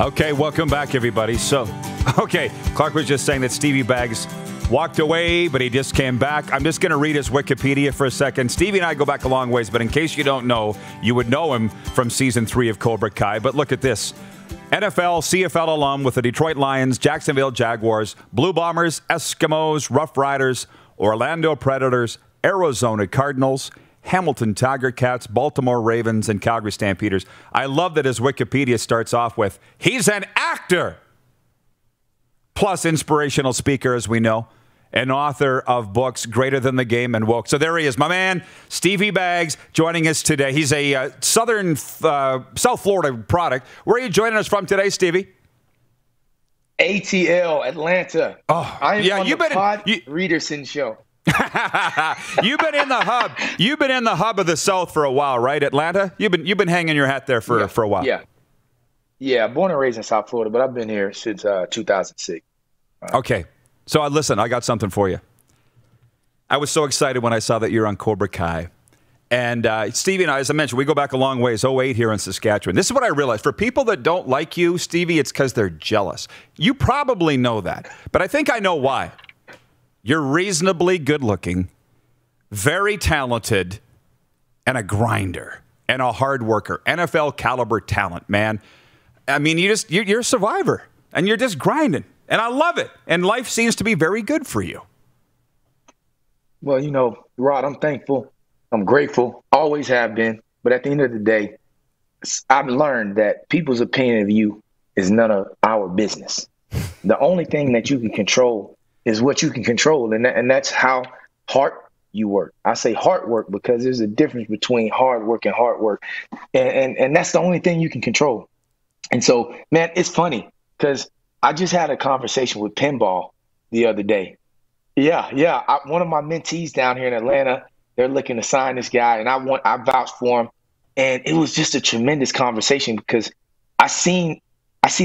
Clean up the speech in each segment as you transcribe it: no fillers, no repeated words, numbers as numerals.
Okay, welcome back, everybody. So, Clark was just saying that Stevie Baggs walked away, but he just came back. I'm just going to read his Wikipedia for a second. Stevie and I go back a long ways, but in case you don't know, you would know him from Season 3 of Cobra Kai. But look at this. NFL, CFL alum with the Detroit Lions, Jacksonville Jaguars, Blue Bombers, Eskimos, Rough Riders, Orlando Predators, Arizona Cardinals, Hamilton Tiger Cats, Baltimore Ravens, and Calgary Stampeders. I love that his Wikipedia starts off with, he's an actor, plus inspirational speaker, as we know, and author of books Greater Than the Game and Woke. So there he is, my man, Stevie Baggs, joining us today. He's a South Florida product. Where are you joining us from today, Stevie? ATL, Atlanta. Oh, I am yeah, on the Rod Pedersen Show. You've been in the hub. You've been in the hub of the South for a while, right? Atlanta. You've been hanging your hat there for a while. Yeah. Born and raised in South Florida, but I've been here since 2006. Okay. So listen, I got something for you. I was so excited when I saw that you're on Cobra Kai. And Stevie and I, as I mentioned, we go back a long ways, 08 here in Saskatchewan. This is what I realized. For people that don't like you, Stevie, it's because they're jealous. You probably know that. But I think I know why. You're reasonably good-looking, very talented, and a grinder, and a hard worker. NFL-caliber talent, man. I mean, you're a survivor, and you're just grinding. And I love it. And life seems to be very good for you. Well, Rod, I'm thankful. I'm grateful. Always have been. But at the end of the day, I've learned that people's opinion of you is none of our business. The only thing that you can control is what you can control. And that's how hard you work. I say hard work because there's a difference between hard work and hard work. And that's the only thing you can control. And so, man, it's funny because I just had a conversation with Pinball the other day. Yeah. One of my mentees down here in Atlanta, they're looking to sign this guy, and I vouched for him. And it was just a tremendous conversation because I see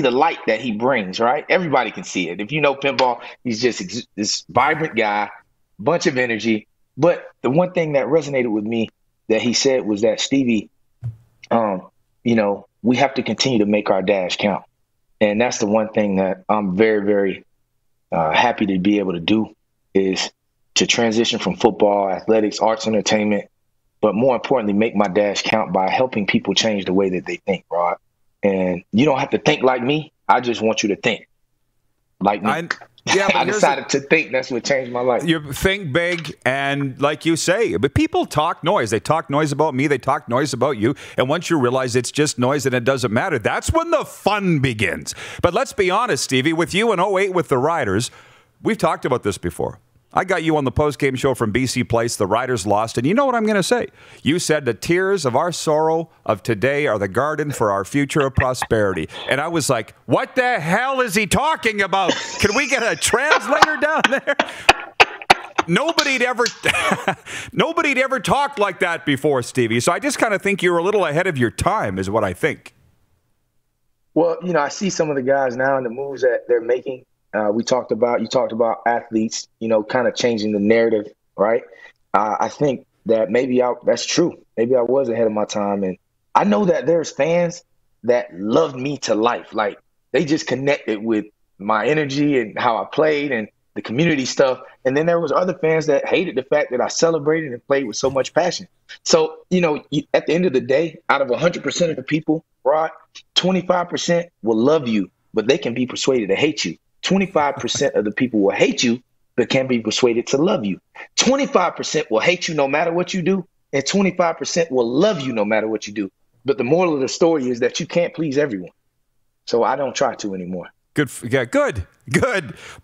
the light that he brings, right? Everybody can see it. If you know Pinball, he's just this vibrant guy, bunch of energy. But the one thing that resonated with me that he said was that, Stevie, we have to continue to make our dash count. And that's the one thing that I'm very, very happy to be able to do is to transition from football, athletics, arts, entertainment, but more importantly, make my dash count by helping people change the way that they think, Rod. And you don't have to think like me. I just want you to think like me. I decided to think. That's what changed my life. You think big, and like you say, but people talk noise. They talk noise about me. They talk noise about you. And once you realize it's just noise and it doesn't matter, that's when the fun begins. But let's be honest, Stevie, with you in 08 with the Riders, we've talked about this before. I got you on the post-game show from BC Place. The Riders lost. And you know what I'm going to say? You said the tears of our sorrow of today are the garden for our future of prosperity. And I was like, what the hell is he talking about? Can we get a translator down there? Nobody'd ever talked like that before, Stevie. So I just kind of think you're a little ahead of your time is what I think. Well, I see some of the guys now in the moves that they're making. You talked about athletes, kind of changing the narrative, right? I think that that's true. Maybe I was ahead of my time. And I know that there's fans that loved me to life. Like they just connected with my energy and how I played and the community stuff. And then there was other fans that hated the fact that I celebrated and played with so much passion. So, at the end of the day, out of 100% of the people, Rod, 25% will love you, but they can be persuaded to hate you. 25% of the people will hate you, but can be persuaded to love you. 25% will hate you no matter what you do, and 25% will love you no matter what you do. But the moral of the story is that you can't please everyone. So I don't try to anymore. Good.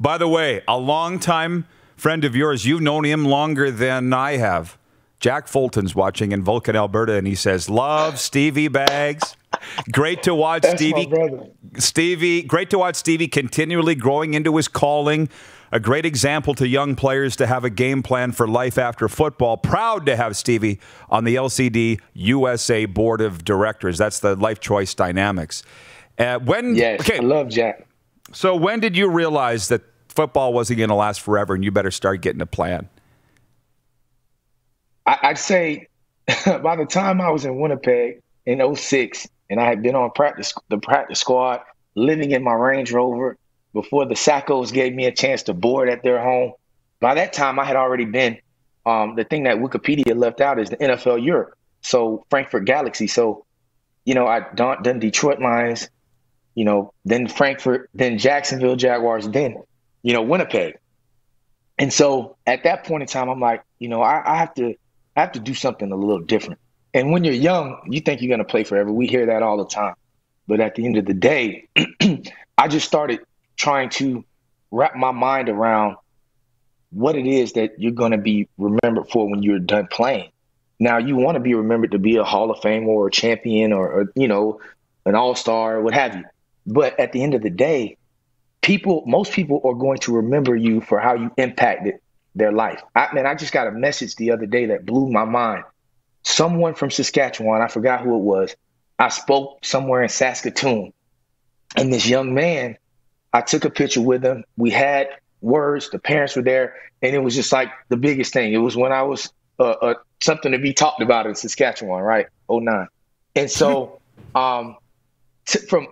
By the way, a longtime friend of yours, you've known him longer than I have. Jack Fulton's watching in Vulcan, Alberta, and he says, love Stevie Baggs. Great to watch Stevie. Great to watch Stevie continually growing into his calling. A great example to young players to have a game plan for life after football. Proud to have Stevie on the LCD USA Board of Directors. That's the Life Choice Dynamics. I love Jack. So when did you realize that football wasn't going to last forever and you better start getting a plan? I'd say by the time I was in Winnipeg in 06, and I had been on the practice squad, living in my Range Rover, before the Sackos gave me a chance to board at their home. By that time, I had already been, the thing that Wikipedia left out is the NFL Europe. So Frankfurt Galaxy. So, I'd done Detroit Lions, then Frankfurt, then Jacksonville Jaguars, then, Winnipeg. And so at that point in time, I'm like, I have to do something a little different. And when you're young, you think you're going to play forever. We hear that all the time. But at the end of the day, I just started trying to wrap my mind around what it is that you're going to be remembered for when you're done playing. Now, you want to be remembered to be a Hall of Fame or a champion or an all-star or what have you. But at the end of the day, most people are going to remember you for how you impacted their life. I just got a message the other day that blew my mind. Someone from Saskatchewan, I forgot who it was. I spoke somewhere in Saskatoon, and this young man, I took a picture with him. We had words. The parents were there, and it was just like the biggest thing. It was when I was something to be talked about in Saskatchewan, right? 09. And so from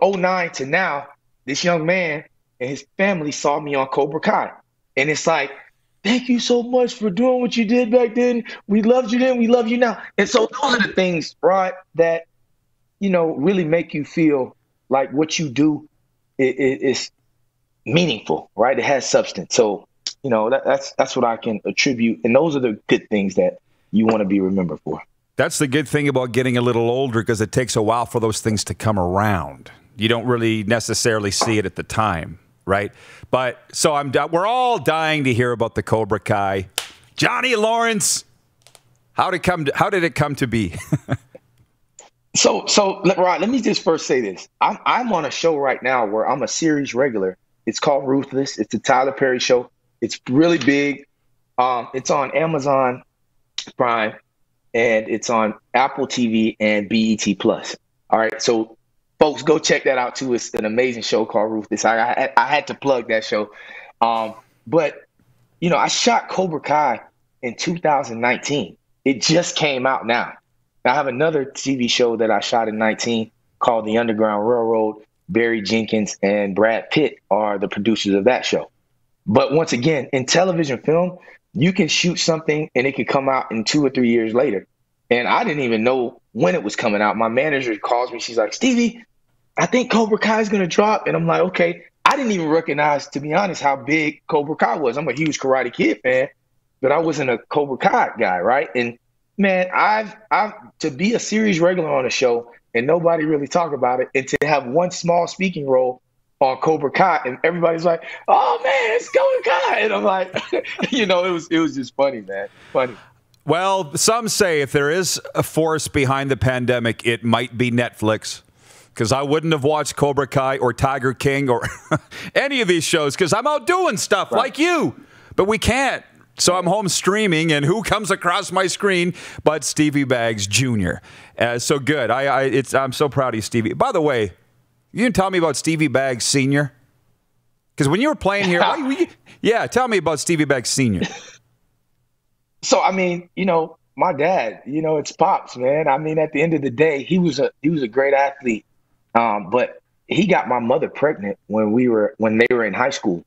09 to now, this young man and his family saw me on Cobra Kai. And it's like, thank you so much for doing what you did back then. We loved you then. We love you now. And so those are the things, Rod, that, really make you feel like what you do is meaningful, right? It has substance. So, that's what I can attribute. And those are the good things that you want to be remembered for. That's the good thing about getting a little older, because it takes a while for those things to come around. You don't really necessarily see it at the time, right? But so we're all dying to hear about the Cobra Kai. Johnny Lawrence, how did it come to be? So Rod, let me just first say this. I'm on a show right now where I'm a series regular. It's called Ruthless. It's the Tyler Perry show. It's really big. It's on Amazon Prime, and it's on Apple TV and BET Plus. All right, so folks, go check that out too. It's an amazing show called Ruthless. I had to plug that show. But I shot Cobra Kai in 2019. It just came out now. I have another TV show that I shot in 19 called The Underground Railroad. Barry Jenkins and Brad Pitt are the producers of that show. But once again, in television film, you can shoot something and it could come out in 2 or 3 years later. And I didn't even know when it was coming out. My manager calls me. She's like, Stevie, I think Cobra Kai is going to drop. And I'm like, okay. I didn't even recognize, to be honest, how big Cobra Kai was. I'm a huge Karate Kid fan, but I wasn't a Cobra Kai guy, right? And man, I've to be a series regular on a show and nobody really talk about it, and to have one small speaking role on Cobra Kai, and everybody's like, "Oh man, it's Cobra Kai," and I'm like, it was just funny, man, funny. Well, some say if there is a force behind the pandemic, it might be Netflix. Because I wouldn't have watched Cobra Kai or Tiger King or any of these shows because I'm out doing stuff like you, but we can't. So I'm home streaming, and who comes across my screen but Stevie Baggs Jr. So good. I'm so proud of you, Stevie. By the way, you can tell me about Stevie Baggs Sr.? Because when you were playing here, tell me about Stevie Baggs Sr. So, my dad, it's Pops, man. At the end of the day, he was a great athlete. But he got my mother pregnant when they were in high school.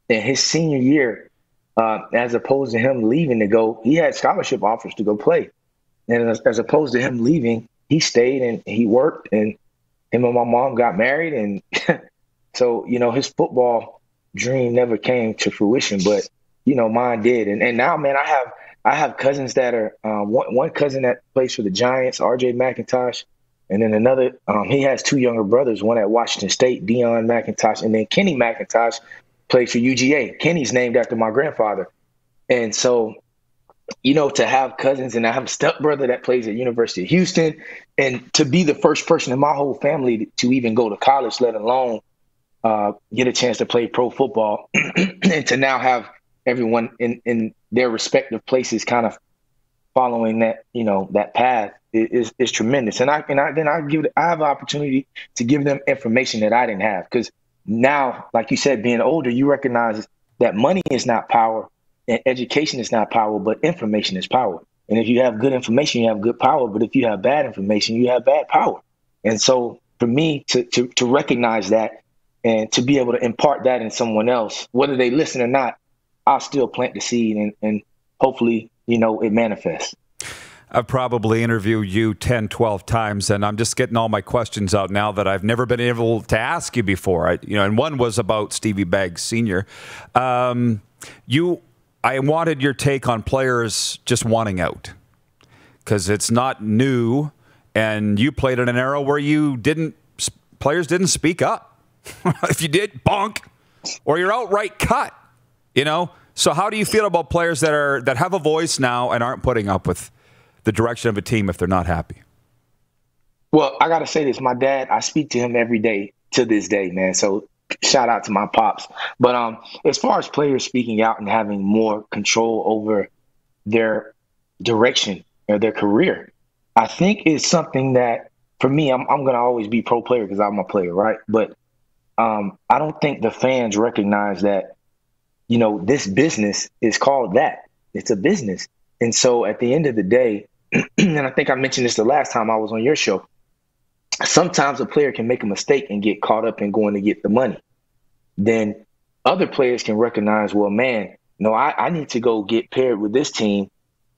In his senior year, as opposed to him leaving to go, he had scholarship offers to go play. And as opposed to him leaving, he stayed and he worked, and him and my mom got married. And so, his football dream never came to fruition, but, mine did. And now, man, I have cousins that are, one cousin that plays for the Giants, RJ McIntosh. And then another, he has 2 younger brothers, one at Washington State, Deion McIntosh, and then Kenny McIntosh plays for UGA. Kenny's named after my grandfather. And so, to have cousins, and I have a stepbrother that plays at University of Houston, and to be the first person in my whole family to even go to college, let alone get a chance to play pro football, and to now have everyone in their respective places kind of following that, that path is tremendous. And I have an opportunity to give them information that I didn't have. Because now, like you said, being older, you recognize that money is not power and education is not power, but information is power. And if you have good information, you have good power. But if you have bad information, you have bad power. And so for me to recognize that And to be able to impart that in someone else, whether they listen or not, I'll still plant the seed and hopefully, it manifests. I've probably interviewed you 10, 12 times, and I'm just getting all my questions out now that I've never been able to ask you before. And one was about Stevie Baggs Sr. I wanted your take on players just wanting out because it's not new, and you played in an era where players didn't speak up. If you did, bonk, or you're outright cut. So how do you feel about players that have a voice now and aren't putting up with the direction of a team if they're not happy? Well, I got to say this. My dad, I speak to him every day to this day, man. So shout out to my pops. But as far as players speaking out and having more control over their direction or their career, I think it's something that, for me, I'm going to always be pro player because I'm a player, right? But I don't think the fans recognize that, this business is called that. It's a business. And so at the end of the day, and I think I mentioned this the last time I was on your show, sometimes a player can make a mistake and get caught up in going to get the money. Then other players can recognize, well, man, I need to go get paired with this team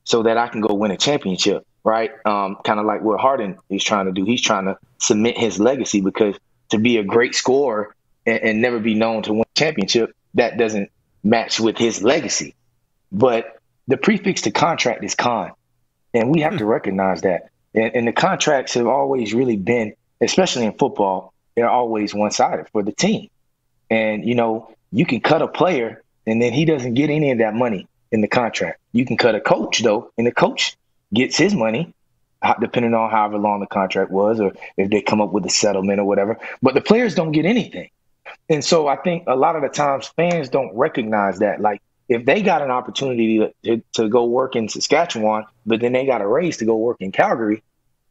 so that I can go win a championship, right? Kind of like what Harden is trying to do. He's trying to cement his legacy because to be a great scorer and never be known to win a championship, that doesn't match with his legacy. But the prefix to contract is con. And we have to recognize that. And the contracts have always really been, especially in football, they're always one-sided for the team. And, you can cut a player and then he doesn't get any of that money in the contract. You can cut a coach, though, and the coach gets his money, depending on however long the contract was or if they come up with a settlement or whatever. But the players don't get anything. And so I think a lot of the times fans don't recognize that. Like, if they got an opportunity to go work in Saskatchewan, but then they got a raise to go work in Calgary,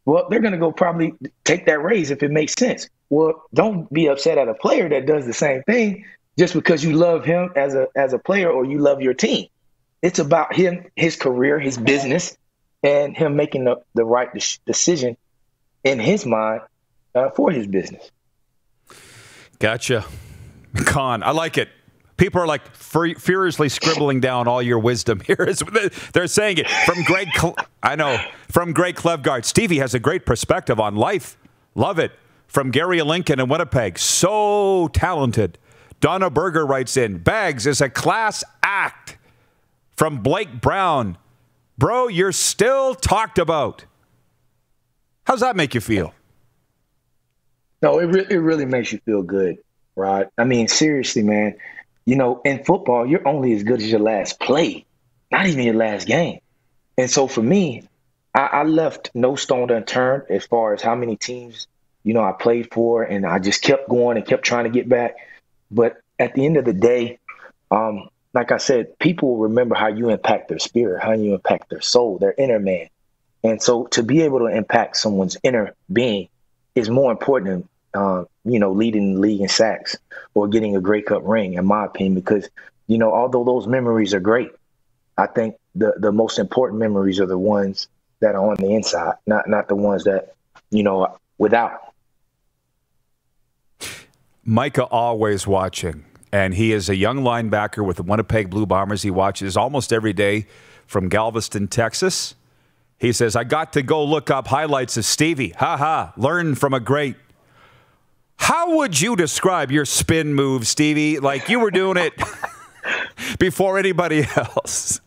well, they're going to go probably take that raise if it makes sense. Well, don't be upset at a player that does the same thing just because you love him as a player or you love your team. It's about him, his career, his business, and him making the right decision in his mind for his business. Gotcha. Con, I like it. People are like furiously scribbling down all your wisdom here. They're saying it from Greg. From Greg Klevgard. Stevie has a great perspective on life. Love it. From Gary Lincoln in Winnipeg. So talented. Donna Berger writes in, Bags is a class act. From Blake Brown. Bro, you're still talked about. How's that make you feel? No, it really makes you feel good, Rod. I mean, seriously, man. In football, you're only as good as your last play, not even your last game. And so for me, I left no stone unturned as far as how many teams, I played for, and I just kept going and kept trying to get back. But at the end of the day, like I said, people will remember how you impact their spirit, how you impact their soul, their inner man. And so to be able to impact someone's inner being is more important than leading the league in sacks or getting a Grey Cup ring, in my opinion, because, although those memories are great, I think the most important memories are the ones that are on the inside, not the ones that, without. Micah always watching, and he is a young linebacker with the Winnipeg Blue Bombers. He watches almost every day from Galveston, Texas. He says, I got to go look up highlights of Stevie. Learn from a great. How would you describe your spin move, Stevie? Like you were doing it before anybody else.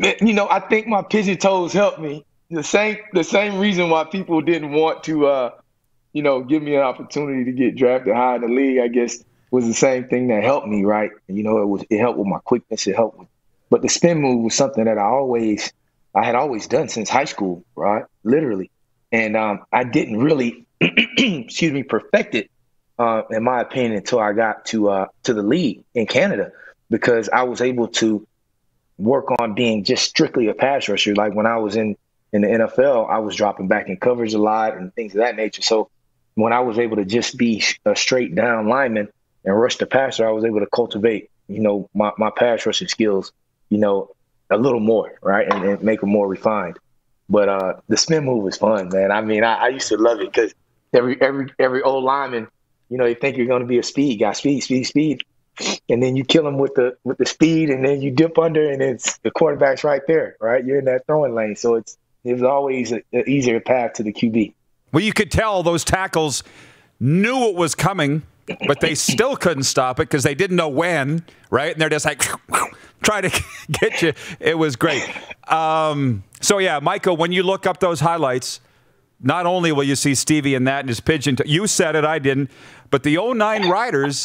I think my pigeon toes helped me. The same reason why people didn't want to, give me an opportunity to get drafted high in the league, I guess, was the same thing that helped me, right? It helped with my quickness. But the spin move was something that I had always done since high school, right? Literally. And I didn't really perfect it, in my opinion, until I got to the league in Canada, because I was able to work on being just strictly a pass rusher. Like when I was in the NFL, I was dropping back in coverage a lot and things of that nature. So when I was able to just be a straight down lineman and rush the passer, I was able to cultivate, my pass rushing skills, a little more, right, and make them more refined. But the spin move was fun, man. I mean, I used to love it because every old lineman, you think you're going to be a speed guy, speed, and then you kill him with the speed, and then you dip under, and it's the quarterback's right there, right? You're in that throwing lane, so it was always an easier path to the QB. Well, you could tell those tackles knew it was coming, but they still couldn't stop it because they didn't know when, right? And they're just like trying to get you. It was great. So, yeah, Michael, when you look up those highlights, not only will you see Stevie in that and his pigeon, you said it, I didn't, but the 09 Riders,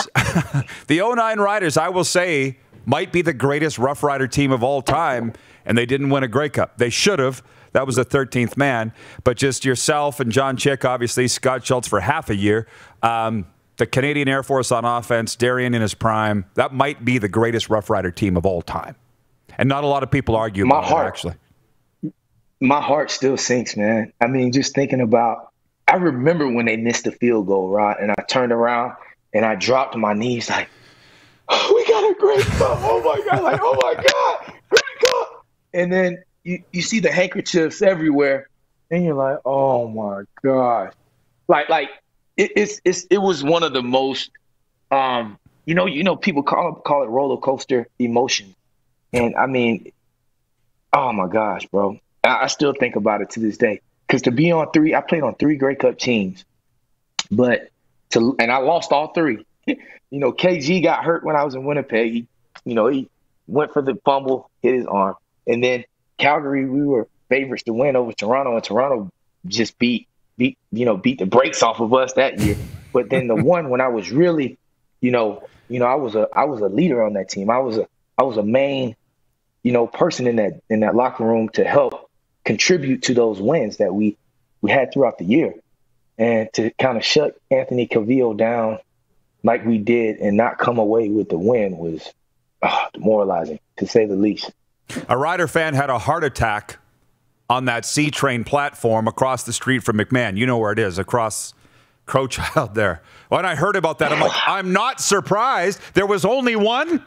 the 09 Riders, I will say, might be the greatest Rough Rider team of all time, and they didn't win a Grey Cup. They should have. That was the 13th man. But just yourself and John Chick, obviously, Scott Schultz for half a year. The Canadian Air Force on offense, Darian in his prime, that might be the greatest Rough Rider team of all time. And not a lot of people argue about it, actually. My heart still sinks, man. I mean, just thinking about, I remember when they missed the field goal, Rod, and I turned around and I dropped to my knees like, oh, we got a Grey Cup. Oh, my God. Like, oh, my God, Grey Cup. And then you see the handkerchiefs everywhere, and you're like, oh, my God. Like it was one of the most, people call it roller coaster emotion. And, I mean, oh, my gosh, bro. I still think about it to this day. Because to be on I played on 3 Grey Cup teams, and I lost all 3. KG got hurt when I was in Winnipeg. He went for the fumble, hit his arm. And then Calgary, we were favorites to win over Toronto, and Toronto just beat the brakes off of us that year. But then the one when I was really, I was a leader on that team. I was a main, person in that locker room to help contribute to those wins that we had throughout the year. And to kind of shut Anthony Cavillo down like we did and not come away with the win was demoralizing, to say the least. A Rider fan had a heart attack on that C-Train platform across the street from McMahon. You know where it is, across Crowchild there. When I heard about that, I'm like, I'm not surprised. There was only one?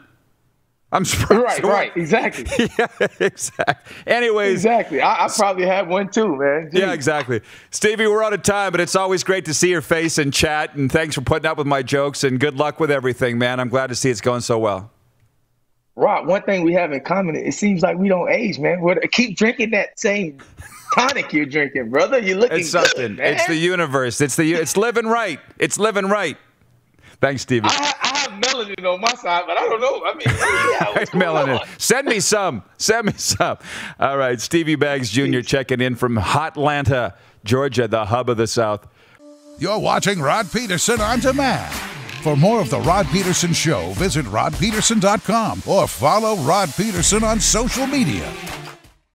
I'm surprised. Right, exactly. Yeah, exactly. Anyways. Exactly. I probably had one too, man. Jeez. Yeah, exactly. Stevie, we're out of time, but it's always great to see your face and chat, and thanks for putting up with my jokes, and good luck with everything, man. I'm glad to see it's going so well. Rod, one thing we have in common, it seems like we don't age, man. Keep drinking that same tonic you're drinking, brother. You're looking It's something. Good, man. It's the universe. It's living right. It's living right. Thanks, Stevie. I have melanin on my side, but I don't know. I mean, what's going melanin. on? Send me some. All right, Stevie Baggs Jr. checking in from Hotlanta, Georgia, the hub of the South. You're watching Rod Pedersen On Demand. For more of The Rod Pedersen Show, visit rodpedersen.com or follow Rod Pedersen on social media.